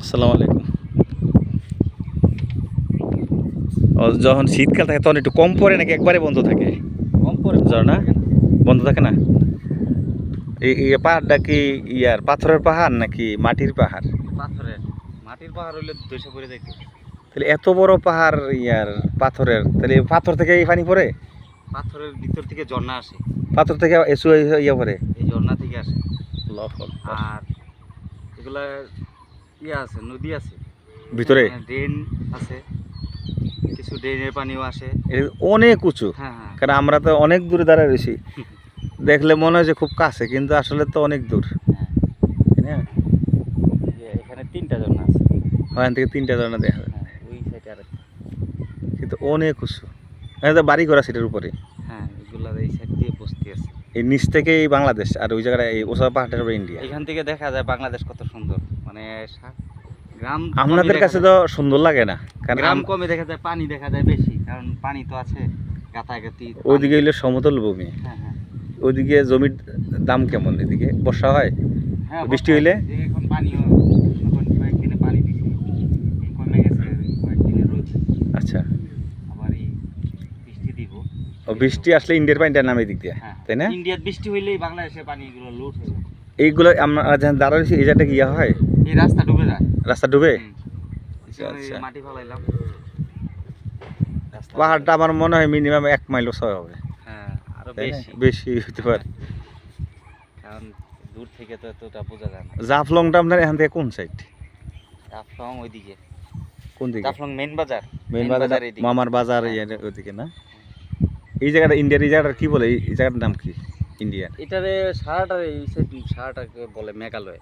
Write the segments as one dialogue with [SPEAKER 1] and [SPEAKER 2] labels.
[SPEAKER 1] আসসালামু আলাইকুম। যখন শীতকাল থাকে তখন একটু কম পড়ে নাকি একবারে বন্ধ থাকে?
[SPEAKER 2] কম পরে
[SPEAKER 1] ঝর্ণা বন্ধ থাকে না? এই পাহাড়টা কি পাথরের পাহাড় নাকি মাটির পাহাড়?
[SPEAKER 2] পাথরের। মাটির পাহাড় হইলে ধসে পড়ে যাইতো।
[SPEAKER 1] তাহলে এত বড় পাহাড় পাথরের, তাহলে পাথর থেকে এই পানি পড়ে?
[SPEAKER 2] পাথরের ভিতর থেকে ঝর্ণা আসে,
[SPEAKER 1] পাথর থেকে এসু পড়ে?
[SPEAKER 2] এই ঝর্ণা থেকে আসে।
[SPEAKER 1] লফল
[SPEAKER 2] আর এগুলা আছে, নদী আছে
[SPEAKER 1] ভিতরে
[SPEAKER 2] ড্রেন আছে, কিছু ড্রেনের পানিও আসে।
[SPEAKER 1] অনেক উঁচু।
[SPEAKER 2] হ্যাঁ হ্যাঁ,
[SPEAKER 1] কারণ আমরা তো অনেক দূরে দাঁড়ায় রয়েছি, দেখলে মনে হয় যে খুব কাছে, কিন্তু আসলে তো অনেক দূর, তাই না?
[SPEAKER 2] এখানে 3টা ঝর্ণা আছে।
[SPEAKER 1] ওখান থেকে 3টা ঝর্ণা দেখা যায়,
[SPEAKER 2] হ্যাঁ, ওই সাইডে আরেকটা।
[SPEAKER 1] কিন্তু অনেক উঁচু। এখানে তো বাড়ি ঘর সেটার উপরে।
[SPEAKER 2] হ্যাঁ, এগুলার এই সাইড দিয়ে বসতি আছে।
[SPEAKER 1] এই নিচ থেকে এই বাংলাদেশ, আর ওই জায়গায় এই ওসব পাহাড়টার উপরে ইন্ডিয়া।
[SPEAKER 2] এখান থেকে দেখা যায় বাংলাদেশ কত সুন্দর। মানে গ্রাম
[SPEAKER 1] আপনাদের কাছে তো সুন্দর লাগে না, কারণ
[SPEAKER 2] গ্রাম কমে দেখা যায়, পানি দেখা যায় বেশি, কারণ পানি তো আছে গাতাগাতি।
[SPEAKER 1] ওইদিকে হইলে সমতল ভূমি,
[SPEAKER 2] হ্যাঁ হ্যাঁ
[SPEAKER 1] ওইদিকে জমির দাম কেমন? এদিকে বর্ষা হয়,
[SPEAKER 2] হ্যাঁ,
[SPEAKER 1] বৃষ্টি হইলে?
[SPEAKER 2] এখন পানিও কয়েকদিনে পানি দিছে, এই কমে গেছে, কয়েকদিনে রোদ।
[SPEAKER 1] আচ্ছা।
[SPEAKER 2] আবার এই বৃষ্টি দিব।
[SPEAKER 1] ও বৃষ্টি আসলে ইন্ডিয়ার পানিটা নামে দিক দিয়ে,
[SPEAKER 2] হ্যাঁ,
[SPEAKER 1] তাই না?
[SPEAKER 2] ইন্ডিয়ার বৃষ্টি হইলেই বাংলাদেশের পানিগুলো লুট হয়ে যায়।
[SPEAKER 1] এইগুলো আমরা যখন দাঁড়াইছি এই জায়গাটা কি হয়?
[SPEAKER 2] এই রাস্তা ডুবে যায়।
[SPEAKER 1] রাস্তা ডুবে?
[SPEAKER 2] আচ্ছা,
[SPEAKER 1] আচ্ছা।
[SPEAKER 2] মাটি ফেলাইলাম।
[SPEAKER 1] পাহাড়টা আমার মনে হয় মিনিমাম 1 মাইল ছয় হবে।
[SPEAKER 2] হ্যাঁ, আরো
[SPEAKER 1] তাই না?
[SPEAKER 2] বেশি
[SPEAKER 1] বেশি হতে পারে,
[SPEAKER 2] কারণ দূর থেকে তো এতটা বোঝা যায় না।
[SPEAKER 1] জাফলংটা আপনার এখান থেকে কোন সাইড?
[SPEAKER 2] জাফলং ওইদিকে।
[SPEAKER 1] কোন দিকে?
[SPEAKER 2] জাফলং মেইন বাজার।
[SPEAKER 1] মেইন বাজার,
[SPEAKER 2] এদিকে।
[SPEAKER 1] মামার বাজার
[SPEAKER 2] হ্যাঁ।
[SPEAKER 1] ওইদিকে না? এই জায়গাটা ইন্ডিয়ার, এই জায়গাটার কি বলে? এই জায়গাটার নাম কি ইন্ডিয়ার?
[SPEAKER 2] এটারে সারাটাকে বলে মেঘালয়।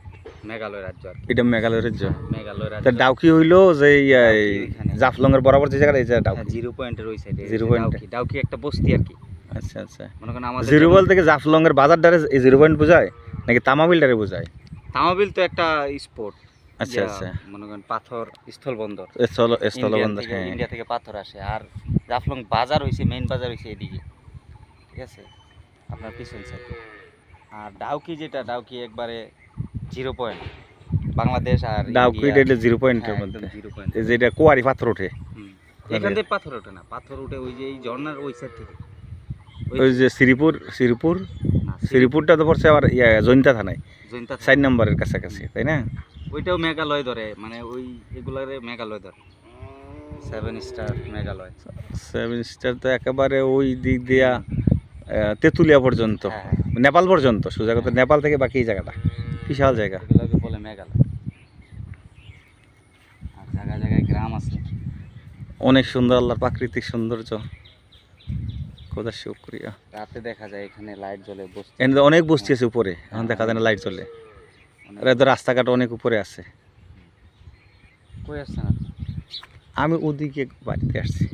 [SPEAKER 2] মেঘালয় রাজ্য আর কি।
[SPEAKER 1] এটা মেঘালয়ের রাজ্য।
[SPEAKER 2] মেঘালয় রাজ্য।
[SPEAKER 1] তা ডাউকি হইলো যে
[SPEAKER 2] ডাউকি ওইখানে।
[SPEAKER 1] জাফলং এর বরাবর যে জায়গাটা, এই জায়গা ডাউকি।
[SPEAKER 2] জিরো পয়েন্টের ওই সাইডে।
[SPEAKER 1] Zero point.
[SPEAKER 2] ডাউকি একটা বস্তি আর কি।
[SPEAKER 1] আচ্ছা আচ্ছা।
[SPEAKER 2] মনে করেন আমাদের
[SPEAKER 1] জিরো বল থেকে জাফলং এর বাজার দ্বারা এই জিরো পয়েন্ট বোঝায় নাকি তামাবিলটারে বোঝায়?
[SPEAKER 2] তামাবিল তো একটা স্পোর্ট।
[SPEAKER 1] আচ্ছা আচ্ছা।
[SPEAKER 2] মনে করেন পাথর স্থলবন্দর।
[SPEAKER 1] স্থলবন্দর, হ্যাঁ।
[SPEAKER 2] ইন্ডিয়া থেকে পাথর আসে। আর জাফলং বাজার হইছে, মেইন বাজার হইছে এদিকে, ঠিক আছে, আপনার পিছন সাইডে। আর ডাউকি একবারে জিরো পয়েন্ট, বাংলাদেশ আর
[SPEAKER 1] ডাউকি এটা জিরো পয়েন্টের
[SPEAKER 2] হ্যাঁ,
[SPEAKER 1] মধ্যে,
[SPEAKER 2] জিরো পয়েন্ট।
[SPEAKER 1] যেটা কুয়ারি পাথর ওঠে।
[SPEAKER 2] এখান থেকে পাথর ওঠে না, পাথর ওঠে ওই যে এই ঝর্ণার ওই সাইড থেকে।
[SPEAKER 1] ওই যে শ্রীপুরটা তো পড়ছে আবার জৈন্তা থানায়,
[SPEAKER 2] জৈন্তা
[SPEAKER 1] 4 নম্বরের কাছাকাছি, তাই না?
[SPEAKER 2] ওইটাও মেঘালয় ধরে, মানে ওই এগুলারে মেঘালয় ধরে। 7 স্টার মেঘালয়।
[SPEAKER 1] 7 স্টার তো একেবারে ওই দিক দিয়া তেঁতুলিয়া পর্যন্ত,
[SPEAKER 2] হ্যাঁ।
[SPEAKER 1] নেপাল পর্যন্ত, সোজা কথা নেপাল থেকে বাকি এই জায়গাটা বিশাল জায়গা।
[SPEAKER 2] এগুলোকে বলে মেঘালয়। আর জায়গায় জায়গায় গ্রাম আছে।
[SPEAKER 1] অনেক সুন্দর, আল্লাহর প্রাকৃতিক সৌন্দর্য, খোদার শুকরিয়া।
[SPEAKER 2] রাতে দেখা যায় এখানে লাইট জ্বলে, বসতি।
[SPEAKER 1] এখানে তো অনেক বস্তি আছে উপরে, এখন দেখা যায় না লাইট জ্বলে। আর তো রাস্তাঘাট অনেক উপরে আছে।
[SPEAKER 2] কই আসছেন আপনি?
[SPEAKER 1] আমি ওদিকে বাড়িতে আসছি।